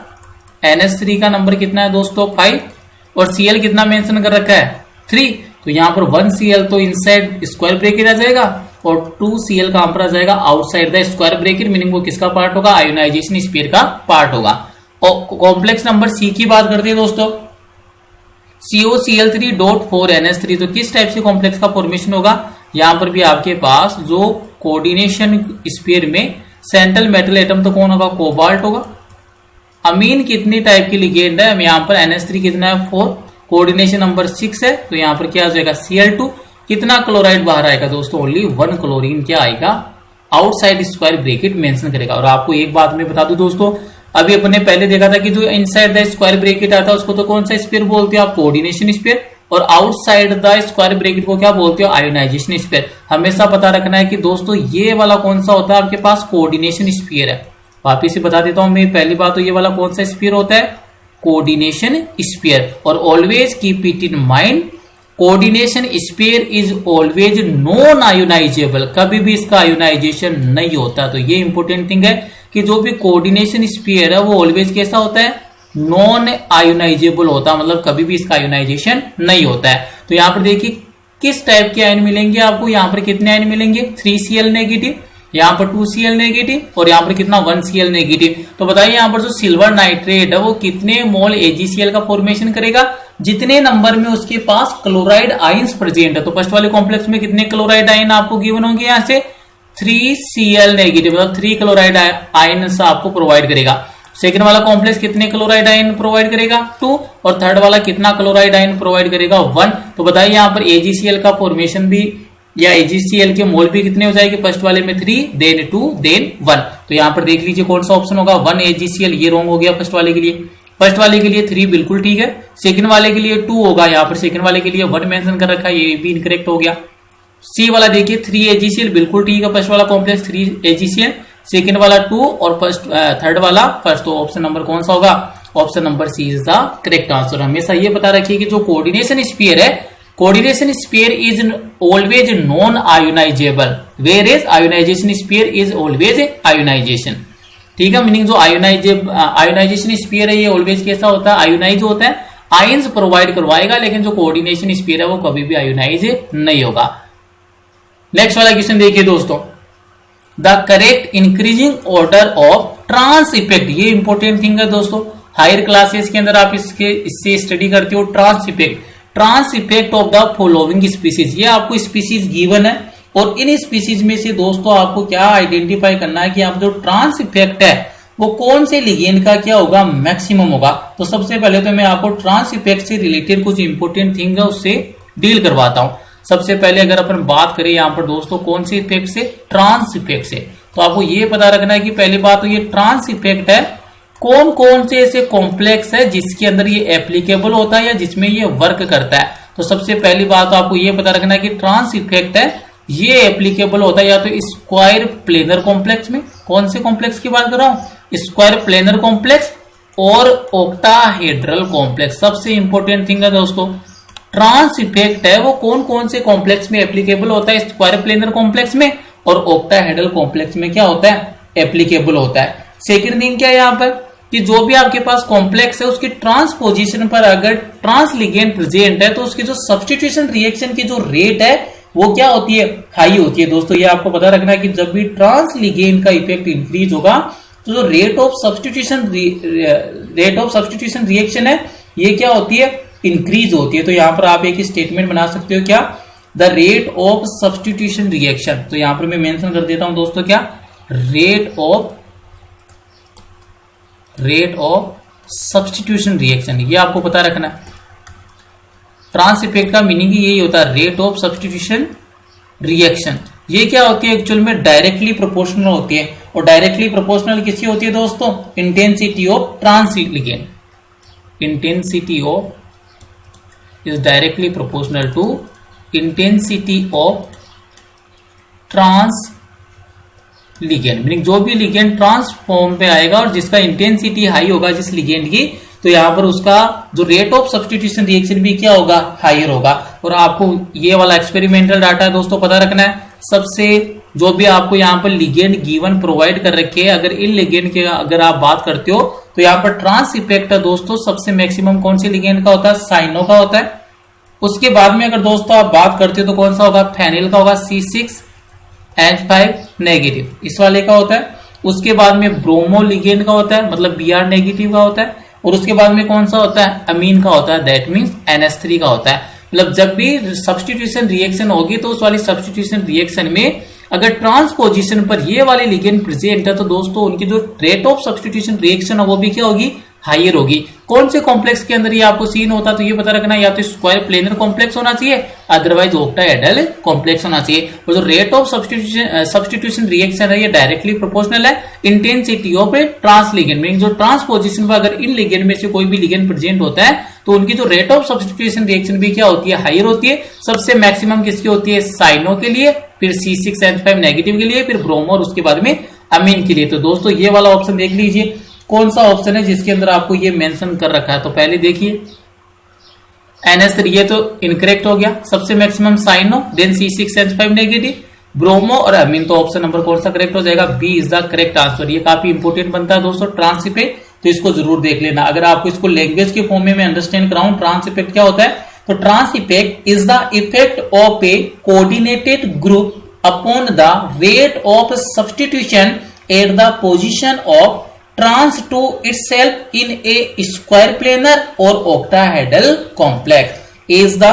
NH3 का नंबर कितना है दोस्तों, 5। और Cl कितना मेंशन कर रखा है, 3। तो यहाँ पर 1Cl तो इनसाइड स्क्वायर ब्रैकेट आ जाएगा और 2Cl कहां पर आ जाएगा, outside the square bracket, meaning वो किसका पार्ट होगा, आयोनाइजेशन स्पेयर का पार्ट होगा। और कॉम्प्लेक्स नंबर C की बात करते हैं दोस्तों, COCl3.4NH3 तो किस टाइप से कॉम्प्लेक्स का फॉर्मेशन होगा, यहां पर भी आपके पास जो कोऑर्डिनेशन स्पेयर में सेंट्रल मेटल एटम तो कौन होगा, कोबाल्ट होगा। अमीन कितनी टाइप की लिगेंड है, यहाँ पर NH3 कितना है, 4। कोऑर्डिनेशन नंबर 6 है तो यहाँ पर क्या आ जाएगा, Cl2। कितना क्लोराइड बाहर आएगा दोस्तों, ओनली 1 क्लोरीन क्या आएगा, आउटसाइड स्क्वायर ब्रैकेट मेंशन करेगा। और आपको एक बात मैं बता दूं दोस्तों, अभी अपने पहले देखा था कि जो इनसाइड द स्क्वायर ब्रैकेट आता है उसको तो कौन सा स्पेयर बोलते हो आप, कोऑर्डिनेशन स्पेयर। और आउटसाइड द स्क्वायर ब्रैकेट को क्या बोलते हो, आयोनाइजेशन स्पेयर। हमेशा पता रखना है कि दोस्तों ये वाला कौन सा होता है आपके पास, कोऑर्डिनेशन स्पेयर है। वापिस से बता देता हूं मैं, पहली बात तो ये वाला कौन सा स्पेयर होता है, कोऑर्डिनेशन स्पेयर। और always keep it in mind, coordination sphere is always non ionisable, कभी भी इसका आयोनाइजेशन नहीं होता। तो ये इंपॉर्टेंट थिंग है कि जो भी कोऑर्डिनेशन स्पेयर है वो ऑलवेज कैसा होता है, नॉन आयोनाइजेबल होता है, मतलब कभी भी इसका आयोनाइजेशन नहीं होता है। तो यहां पर देखिए किस टाइप के आयन मिलेंगे आपको, यहाँ पर कितने आयन मिलेंगे, 3Cl नेगेटिव, यहाँ पर 2Cl नेगेटिव और यहाँ पर कितना 1Cl नेगेटिव। तो बताइए यहाँ पर जो सिल्वर नाइट्रेट है वो कितने मोल AgCl का फॉर्मेशन करेगा, जितने नंबर में उसके पास क्लोराइड आयंस प्रेजेंट है। तो फर्स्ट वाले कॉम्प्लेक्स में कितने क्लोराइड आयन आपको गिवन होंगे, यहाँ से 3Cl नेगेटिव, मतलब 3 क्लोराइड आयन आपको प्रोवाइड करेगा। सेकंड वाला कॉम्प्लेक्स कितने क्लोराइड आयन प्रोवाइड करेगा, 2। और थर्ड वाला कितना क्लोराइड आयन प्रोवाइड करेगा, 1। तो बताइए यहाँ पर AgCl का फॉर्मेशन भी या AgCl के मोल भी कितने हो जाएंगे, फर्स्ट वाले में 3, देन 2, देन 1। तो यहाँ पर देख लीजिए कौन सा ऑप्शन होगा, 1 AgCl, ये रॉन्ग हो गया फर्स्ट वाले के लिए। फर्स्ट वाले के लिए 3 बिल्कुल ठीक है, सेकंड वाले के लिए 2 होगा, यहाँ पर सेकंड वाले के लिए 1 मेंशन कर रखा है, ये भी इनकरेक्ट हो गया। सी वाला देखिए 3 AgCl बिल्कुल ठीक है, फर्स्ट वाला कॉम्प्लेक्स 3 AgCl, सेकंड वाला 2 और थर्ड वाला फर्स्ट। तो ऑप्शन नंबर कौन सा होगा, option number C is the correct answer. हमेशा ये पता रखिए कि जो कोऑर्डिनेशन स्फीयर है, coordination sphere is always non ionisable, where is ionisation sphere is always ionisation. ठीक है, मीनिंग जो आयोनाइजेशन स्फीयर है ये ऑलवेज कैसा होता है, आयोनाइज होता है, आयंस प्रोवाइड करवाएगा, लेकिन जो कोऑर्डिनेशन स्फीयर है वो कभी भी आयोनाइज नहीं होगा। नेक्स्ट वाला क्वेश्चन देखिए दोस्तों, the correct increasing order of trans effect, ये इंपॉर्टेंट थिंग है दोस्तों, हायर क्लासेस के अंदर आप इससे स्टडी करते हो। Trans effect of the following species, ये आपको स्पीसीज गिवन है और इन स्पीसीज में से दोस्तों आपको क्या आइडेंटिफाई करना है कि आप जो ट्रांस इफेक्ट है वो कौन से लिगेंड का क्या होगा, मैक्सिमम होगा। तो सबसे पहले तो मैं आपको ट्रांस इफेक्ट से रिलेटेड कुछ इंपॉर्टेंट थिंग है उससे डील करवाता हूं। सबसे पहले अगर अपन बात करें यहाँ पर दोस्तों कौन से इफेक्ट से, ट्रांस इफेक्ट से, तो आपको ये पता रखना है कि पहली बात तो ये ट्रांस इफेक्ट है कौन कौन से ऐसे कॉम्प्लेक्स है जिसके अंदर ये एप्लीकेबल होता है या जिसमें ये वर्क करता है। तो सबसे पहली बात तो आपको ये पता रखना है कि ट्रांस इफेक्ट है ये एप्लीकेबल होता है या तो स्क्वायर प्लेनर कॉम्प्लेक्स में, कौन से कॉम्प्लेक्स की बात कर रहा हूं, स्क्वायर प्लेनर कॉम्प्लेक्स और ऑक्टाहेड्रल कॉम्प्लेक्स। सबसे इंपॉर्टेंट थिंग है दोस्तों, ट्रांस इफेक्ट है वो कौन कौन से कॉम्प्लेक्स में एप्लीकेबल होता है, स्क्वायर प्लेनर कॉम्प्लेक्स में और ऑक्टाहेड्रल कॉम्प्लेक्स में क्या होता है, एप्लीकेबल होता है। सेकंड थिंग क्या है यहाँ पर कि जो भी आपके पास कॉम्प्लेक्स है उसकी ट्रांसपोजिशन पर अगर ट्रांस लिगेंड प्रेजेंट है तो उसकी जो सब्स्टिट्यूशन रिएक्शन की जो रेट है वो क्या होती है, हाई होती है। दोस्तों ये आपको पता रखना है कि जब भी ट्रांस लिगेंड का इफेक्ट इंक्रीज होगा तो जो रेट ऑफ सब्स्टिट्यूशन रिएक्शन है ये क्या होती है, इंक्रीज होती है। तो यहाँ पर आप एक स्टेटमेंट बना सकते हो क्या, the rate of substitution reaction. तो यहाँ पर मैं मेंशन कर देता हूं दोस्तों क्या, रेट ऑफ सब्स्टिट्यूशन रिएक्शन, ये आपको पता रखना है। ट्रांस इफेक्ट का मीनिंग ही यही होता है, रेट ऑफ सब्स्टिट्यूशन रिएक्शन। ये क्या होती है, एक्चुअल में डायरेक्टली प्रोपोर्शनल होती है और डायरेक्टली प्रोपोर्शनल किसकी होती है दोस्तों, intensity of trans ligand. Intensity of is directly proportional to intensity of trans ligand, meaning जो भी लिगेंड ट्रांस फॉर्म पे आएगा और जिसका इंटेंसिटी हाई होगा जिस लिगेंड की, तो यहाँ पर उसका जो रेट ऑफ सब्स्टिट्यूशन रिएक्शन भी क्या होगा, हायर होगा। और आपको ये वाला एक्सपेरिमेंटल डाटा है दोस्तों पता रखना है। सबसे जो भी आपको यहाँ पर लिगेंड गिवन प्रोवाइड कर रखे हैं, अगर इन लिगेंड के अगर आप बात करते हो तो यहाँ पर ट्रांस इफेक्ट है दोस्तों सबसे मैक्सिमम कौन से लिगेंड का होता है, साइनो का होता है। उसके बाद में अगर दोस्तों आप बात करते हो तो कौन सा होगा, फेनिल का होगा, C6H5 नेगेटिव इस वाले का होता है। उसके बाद में ब्रोमो लिगेंड का होता है, मतलब Br नेगेटिव का होता है। और उसके बाद में कौन सा होता है, अमीन का होता है, दैट मीन्स NH3 का होता है। मतलब जब भी सब्स्टिट्यूशन रिएक्शन होगी तो उस वाली सब्स्टिट्यूशन रिएक्शन में अगर ट्रांसपोजिशन पर ये वाले लिगेंड प्रेजेंट है तो दोस्तों उनकी जो रेट ऑफ सब्स्टिट्यूशन रिएक्शन है वो भी क्या होगी, हायर होगी। कौन से कॉम्प्लेक्स के अंदर ये आपको सीन होता है तो ये पता रखना, या तो स्क्वायर प्लेनर कॉम्प्लेक्स होना चाहिए, अदरवाइज ऑक्टाहेड्रल कॉम्प्लेक्स होना चाहिए। और जो रेट ऑफ सब्स्टिट्यूशन रिएक्शन है ये डायरेक्टली प्रोपोर्शनल है intensity of a trans ligand, meaning जो ट्रांसपोजिशन पर अगर इन लिगेंड में से कोई भी लिगेंड प्रेजेंट होता है तो उनकी जो रेट ऑफ सब्स्टिट्यूशन रिएक्शन भी क्या होती है, हायर होती है। सबसे मैक्सिमम किसकी होती है, साइनो के लिए, फिर C6H5 नेगेटिव के लिए, फिर ब्रोमो और उसके बाद में अमीन के लिए। तो दोस्तों ये वाला ऑप्शन देख लीजिए कौन सा ऑप्शन है जिसके अंदर आपको ये मेंशन कर रखा है। तो पहले देखिए NH3 ये तो इनकरेक्ट हो गया, सबसे maximum cyano, then C6H5 negative, bromo और अमीन। तो ऑप्शन नंबर कौन सा करेक्ट हो जाएगा, B is the correct answer. ये काफी इंपोर्टेंट बनता है दोस्तों ट्रांस इफेक्ट, तो इसको जरूर देख लेना। अगर आपको इसको लैंग्वेज के फॉर्म में अंडरस्टैंड कराऊं ट्रांस इफेक्ट क्या होता है, तो trans effect is the effect of a coordinated group upon the rate of substitution at the position of trans to itself in a square planar or octahedral complex is the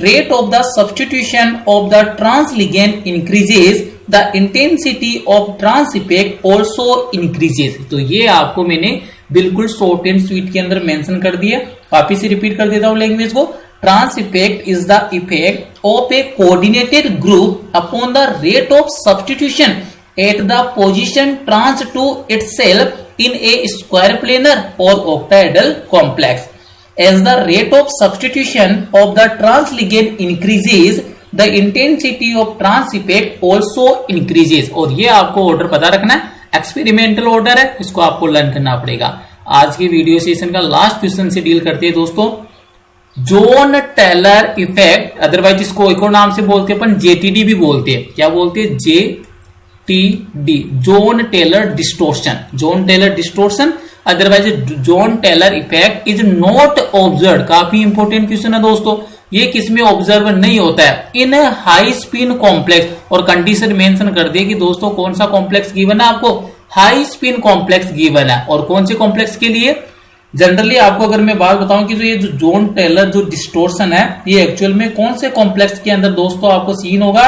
rate of the substitution of the trans ligand increases the intensity of trans effect also increases। तो ये आपको मैंने बिल्कुल short and sweet के अंदर mention कर दिया। वापिस से रिपीट कर देता हूं लैंग्वेज को, trans effect is the effect of a coordinated group upon the rate of substitution at the position trans to itself in a square planar और octahedral complex. As the rate of substitution of the trans ligand increases, the intensity of trans effect also increases. और ये आपको order पता रखना है, experimental order है, इसको आपको लर्न करना पड़ेगा. आज के वीडियो सेशन का लास्ट क्वेश्चन से डील करते हैं दोस्तों. जोन टेलर इफेक्ट, अदरवाइज इसको एक और नाम से बोलते हैं अपन, जेटीडी भी बोलते हैं. क्या बोलते हैं? J T D, Jahn Teller distortion. Jahn Teller distortion otherwise Jahn Teller effect is not observe. काफी इंपॉर्टेंट क्वेश्चन है दोस्तों. ये किसमें ऑब्जर्व नहीं होता है? In high spin complex. और कंडीशन मेंशन कर दिए कि दोस्तों कौन सा कॉम्प्लेक्स गिवन है आपको? हाई स्पिन कॉम्प्लेक्स गिवन है. और कौन से कॉम्प्लेक्स के लिए? जनरली आपको अगर मैं बात बताऊं कि जो ये जो जोन टेलर जो डिस्टोर्शन है, ये एक्चुअल में कौन से कॉम्प्लेक्स के अंदर दोस्तों आपको सीन होगा?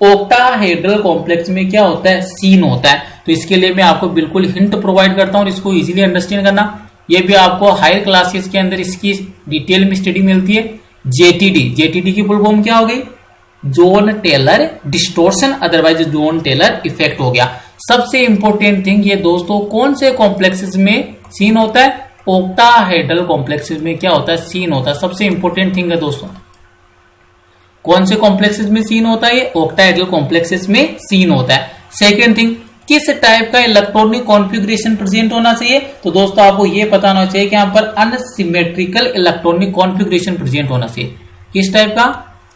ऑक्टाहेड्रल कॉम्प्लेक्स में क्या होता है? सीन होता है. तो इसके लिए मैं आपको बिल्कुल हिंट प्रोवाइड करता हूं, इसको इजीली अंडरस्टैंड करना. ये भी आपको हायर क्लासेस के अंदर इसकी डिटेल में स्टडी मिलती है. जेटीडी, जेटीडी की फुल फॉर्म क्या हो गई? Jahn Teller distortion otherwise Jahn Teller effect हो गया. सबसे इंपॉर्टेंट थिंग ये दोस्तों कौन से कॉम्प्लेक्सेस में सीन होता है? ऑक्टाहेड्रल कॉम्प्लेक्सेस में क्या होता है? सीन होता है. सबसे इंपॉर्टेंट थिंग है दोस्तों. कौन से कॉम्प्लेक्सेस में सीन होता है? ये ऑक्टाहेड्रल कॉम्प्लेक्सेस में सीन होता है. सेकेंड थिंग, किस टाइप का इलेक्ट्रॉनिक कॉन्फ़िगरेशन प्रेजेंट होना चाहिए? तो दोस्तों आपको ये पता होना चाहिए कि यहां पर अनसिमेट्रिकल इलेक्ट्रॉनिक कॉन्फ़िगरेशन प्रेजेंट होना चाहिए. किस टाइप का?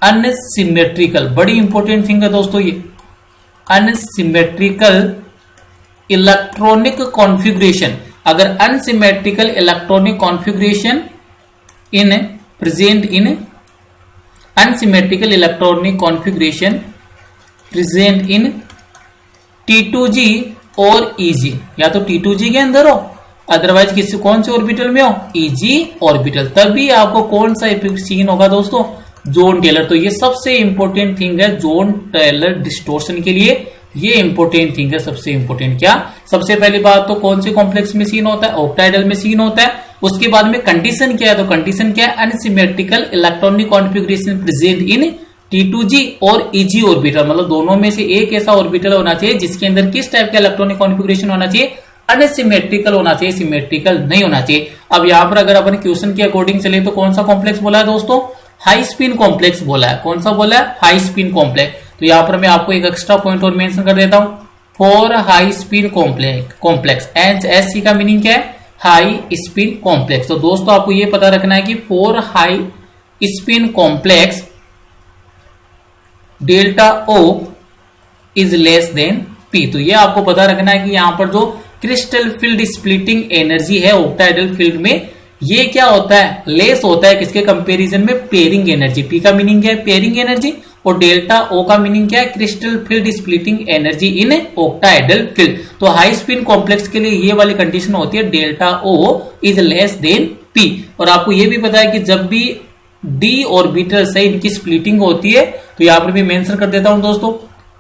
अनसिमेट्रिकल. बड़ी इंपॉर्टेंट थिंग है दोस्तों ये, अनसिमेट्रिकल इलेक्ट्रॉनिक कॉन्फ़िगरेशन. अगर unsymmetrical electronic configuration in present in unsymmetrical electronic configuration present in T2G और EG, या तो T2G के अंदर हो अदरवाइज किसी कौन से ऑर्बिटल में हो? EG orbital. तभी आपको कौन सा इफेक्ट सीन होगा दोस्तों? Jahn Teller. तो ये सबसे इंपॉर्टेंट थिंग है जोन टेलर डिस्टोर्शन के लिए. ये इंपॉर्टेंट थिंग है, सबसे इंपॉर्टेंट. क्या? सबसे पहली बात तो कौन से कॉम्प्लेक्स में सीन होता है? ऑक्टाहेड्रल में सीन होता है. उसके बाद में कंडीशन क्या है? तो कंडीशन क्या है? Unsymmetrical electronic configuration present in T2G और EG ऑर्बिटल. मतलब दोनों में से एक ऐसा ऑर्बिटल होना चाहिए जिसके अंदर किस टाइप का इलेक्ट्रॉनिक कॉन्फ़िगरेशन होना चाहिए? अनसिमेट्रिकल होना चाहिए, सिमेट्रिकल नहीं होना चाहिए. अब यहां पर अगर अपन क्वेश्चन के अकॉर्डिंग चले तो कौन सा कॉम्प्लेक्स बोला है दोस्तों? हाई स्पिन कॉम्प्लेक्स बोला है. कौन सा बोला है? High spin complex. तो यहां पर मैं आपको एक एक्स्ट्रा पॉइंट और मेंशन कर देता हूं. For high spin complex, HSC का मीनिंग क्या है? High spin complex. तो दोस्तों आपको यह पता रखना है कि for high spin complex delta O is less than P. तो ये आपको पता रखना है कि यहां पर जो क्रिस्टल फील्ड स्प्लिटिंग एनर्जी है ऑक्टाहेड्रल फील्ड में, ये क्या होता है? लेस होता है. किसके कंपैरिजन में? Pairing energy. P का मीनिंग क्या है? Pairing energy. और डेल्टा O का मीनिंग क्या है? Crystal field splitting energy in octahedral field. तो हाई स्पिन कॉम्प्लेक्स के लिए ये वाली कंडीशन होती है delta O is less than P. और आपको ये भी पता है कि जब भी D ऑर्बिटल से इनकी स्प्लिटिंग होती है, तो यहां पर भी मेंशन कर देता हूं दोस्तों,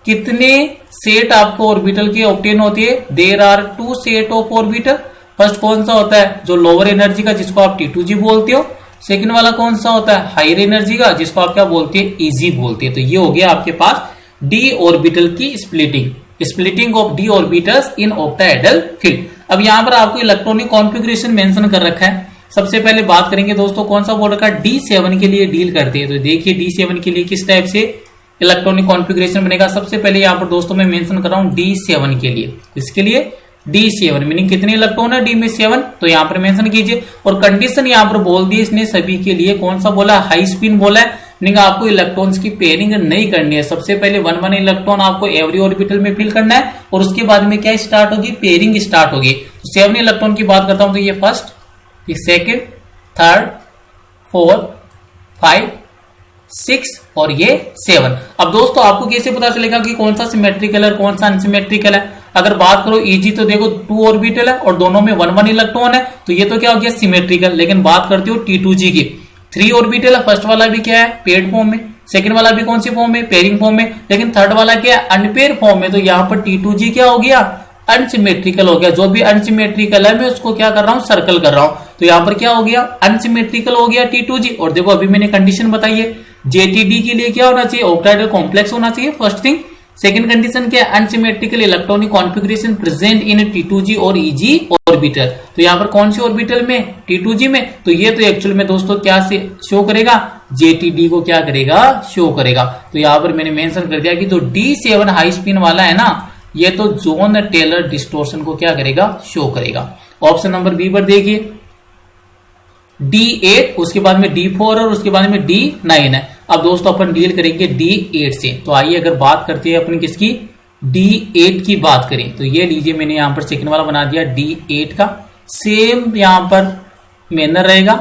कितने सेट आपको ऑर्बिटल की ऑब्टेन होती है? There are 2 set of orbital. First कौन सा होता है? जो लोअर एनर्जी का, जिसको आप T2G बोलते हो. सेकंड वाला कौन सा होता है? हायर एनर्जी का, जिसको आप क्या बोलते हैं? EG बोलते हैं. तो ये हो गया आपके पास D ऑर्बिटल की splitting of D orbitals in octahedral field. अब यहां पर आपको इलेक्ट्रॉनिक कॉन्फ़िगरेशन मेंशन कर रखा है. सबसे पहले बात करेंगे दोस्तों कौन सा बोल रखा है? D7 के लिए डील करते हैं. तो देखिए D7 के लिए किस टाइप से इलेक्ट्रॉनिक कॉन्फ़िगरेशन बनेगा. सबसे पहले यहां पर दोस्तों मैं मेंशन कर रहा हूं D7 के लिए. इसके लिए D7 मीनिंग कितने इलेक्ट्रॉन है? D में 7. तो यहां पर मेंशन कीजिए. और कंडीशन यहां पर बोल दी इसने सभी के लिए. कौन सा बोला? हाई स्पिन बोला है. मीनिंग आपको इलेक्ट्रॉन्स की पेयरिंग नहीं करनी है. सबसे पहले 1 इलेक्ट्रॉन आपको एवरी ऑर्बिटल में फिल करना है. और उसके बाद में क्या स्टार्ट होगी? पेयरिंग स्टार्ट होगी. तो 7 इलेक्ट्रॉन की बात करता हूं तो ये फर्स्ट, ये सेकेंड, थर्ड, 4, 5, 6 और ये 7. अब दोस्तों आपको कैसे पता चलेगा कि कौन सा सिमेट्रिकल है, कौन सा अनसिमेट्रिकल है? अगर बात करो EG तो देखो 2 ऑर्बिटल है और दोनों में 1 इलेक्ट्रॉन है. तो ये तो क्या हो गया? सिमेट्रिकल. लेकिन बात करते हो T2G की, 3 ऑर्बिटल है. फर्स्ट वाला भी क्या है? पेयर्ड फॉर्म में. सेकंड वाला भी कौन सी फॉर्म में? पेयरिंग फॉर्म में. लेकिन थर्ड वाला क्या है? अनपेयर फॉर्म में. तो यहाँ पर T2G क्या हो गया? अनसिमेट्रिकल हो गया. जो भी अनसिमेट्रिकल है मैं उसको क्या कर रहा हूं? सर्कल कर रहा हूं. तो यहाँ पर क्या हो गया, अनसिमेट्रिकल हो गया T2G। और देखो अभी मैंने कंडीशन बताई है, JTD के लिए क्या होना चाहिए, ऑक्टाइडल कॉम्प्लेक्स होना चाहिए, फर्स्ट थिंग। सेकंड कंडीशन क्या है, unsymmetrical electronic configuration present in T2G और EG ऑर्बिटल। तो यहाँ पर कौन सी ऑर्बिटल में, T2G में। तो ये तो एक्चुअल में दोस्तों क्या से शो करेगा, JTD को क्या करेगा, शो करेगा। तो यहाँ पर मैंने मेंशन कर दिया कि जो D7 हाई स्पिन वाला है ना, ये तो जोन टेलर डिस्टोर्शन को क्या करेगा, शो करेगा। ऑप्शन नंबर बी पर देखिए, D8, उसके बाद में D4 और उसके बाद में D9 है। अब दोस्तों अपन डील करेंगे D8 से। तो आइए अगर बात करते हैं अपन किसकी, D8 की बात करें तो ये लीजिए मैंने यहाँ पर सेकंड वाला बना दिया D8 का। सेम यहाँ पर मैनर रहेगा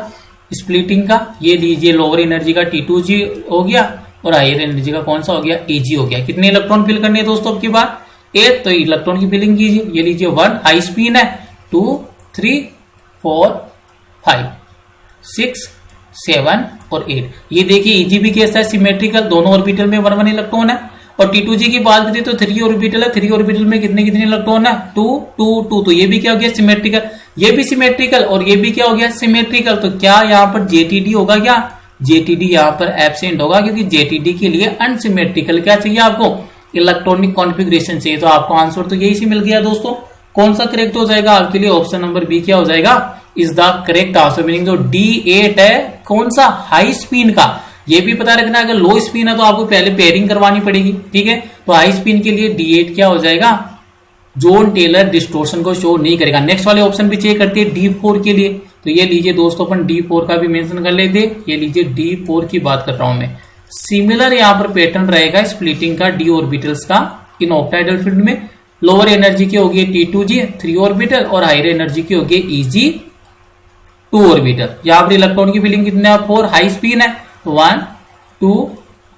स्प्लिटिंग का। ये लीजिए लोअर एनर्जी का T2G हो गया और हायर एनर्जी का कौन सा हो गया, AG हो गया। कितने इलेक्ट्रॉन फिल करने हैं दोस्तों आपकी बात, 8। तो इलेक्ट्रॉन की फिलिंग कीजिए। ये लीजिए 1 हाई स्पिन है, 2 3 4 5 6 7 और 8। ये देखिए EG भी कैसा है, सिमेट्रिकल, दोनों ऑर्बिटल में 1 1 इलेक्ट्रॉन है। और T2G की बात करें तो 3 ऑर्बिटल है, 3 ऑर्बिटल में कितने कितने इलेक्ट्रॉन है, 2 2 2। तो ये भी क्या हो गया, सिमेट्रिकल। ये भी सिमेट्रिकल और ये भी क्या हो गया, सिमेट्रिकल। तो क्या यहाँ पर JTD होगा, क्या JTD यहाँ पर एब्सेंट होगा, क्योंकि JTD के लिए अनसिमेट्रिकल क्या चाहिए आपको, इलेक्ट्रॉनिक कॉन्फ़िगरेशन चाहिए। तो आपको आंसर तो यही से मिल गया दोस्तों। कौन सा करेक्ट हो जाएगा आपके लिए, ऑप्शन नंबर बी क्या हो जाएगा, is the correct answer. Meaning जो D8 है कौन सा, हाई स्पिन का। ये भी पता रखना अगर लो स्पिन है तो आपको पहले पेयरिंग करवानी पड़ेगी, ठीक है। तो हाई स्पिन के लिए D8 क्या हो जाएगा, जोन टेलर डिस्टोर्शन को शो नहीं करेगा। नेक्स्ट वाले ऑप्शन भी चेक करते हैं D4 के लिए। तो ये लीजिए दोस्तों अपन D4 का भी मेंशन कर लेते। ये लीजिए D4 की बात कर रहा हूं मैं। सिमिलर यहाँ पर पैटर्न रहेगा स्प्लिटिंग का d ऑर्बिटल्स का इन ऑक्टाइडल फील्ड में। लोअर एनर्जी की होगी T2G 3 ऑर्बिटल और हायर एनर्जी की होगी EG 2 ऑर्बिटल। यहाँ पर इलेक्ट्रॉन की फिलिंग कितने है, 4 हाई स्पिन है, 1 2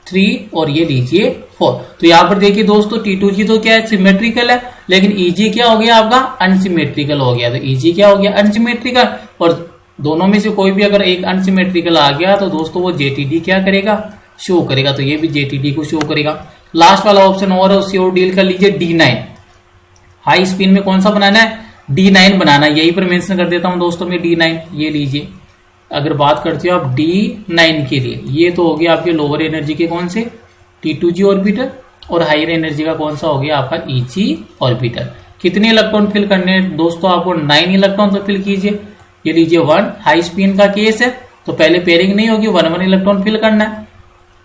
3 और ये लीजिए 4। तो यहाँ पर देखिए दोस्तों T2G तो क्या है, सिमेट्रिकल है, लेकिन EG क्या हो गया आपका, अनसिमेट्रिकल हो गया। तो EG क्या हो गया, अनसिमेट्रिकल। और दोनों में से कोई भी अगर एक अनसिमेट्रिकल आ गया तो दोस्तों वो JTD क्या करेगा, शो करेगा। तो ये भी JTD को शो करेगा। लास्ट वाला ऑप्शन और है, उससे और डील कर लीजिए D9। हाई स्पिन में कौन सा बनाना है, D9 बनाना है। यही पर मेंशन कर देता हूं दोस्तों में D9। ये लीजिए अगर बात करते हो आप D9 के लिए, ये तो हो गया आपके लोअर एनर्जी के कौन से, T2G ऑर्बिटल और हायर एनर्जी का कौन सा हो गया आपका EG ऑर्बिटल। कितने इलेक्ट्रॉन फिल करने हैं दोस्तों आपको, 9 इलेक्ट्रॉन तो फिल कीजिए। ये लीजिए 1 हाई स्पिन का केस है तो पहले पेयरिंग नहीं होगी, 1 1 इलेक्ट्रॉन फिल करना है।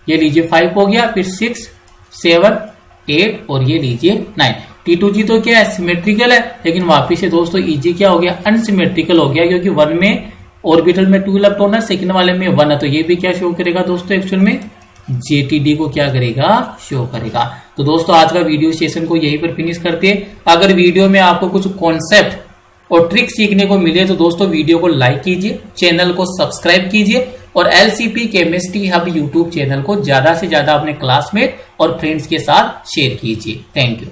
ये लीजिए 5 हो गया, फिर 6 7 8 और ये लीजिए 9। T2G तो क्या है, सिमेट्रिकल है, लेकिन वापिस से दोस्तों EG क्या हो गया, अनसिमेट्रिकल हो गया, क्योंकि 1 में ऑर्बिटल में 2 इलेक्ट्रॉन है, सेकंड वाले में 1 है। तो ये भी क्या शो करेगा दोस्तों, एक्चुअल में JTD को क्या करेगा, शो करेगा। तो दोस्तों आज का वीडियो सेशन को यहीं पर फिनिश करते हैं। अगर वीडियो में आपको कुछ कॉन्सेप्ट और ट्रिक सीखने को मिले तो दोस्तों वीडियो को लाइक कीजिए, चैनल को सब्सक्राइब कीजिए और LCP chemistry hub YouTube channel को ज्यादा से ज्यादा अपने क्लासमेट और फ्रेंड्स के साथ शेयर कीजिए। Thank you.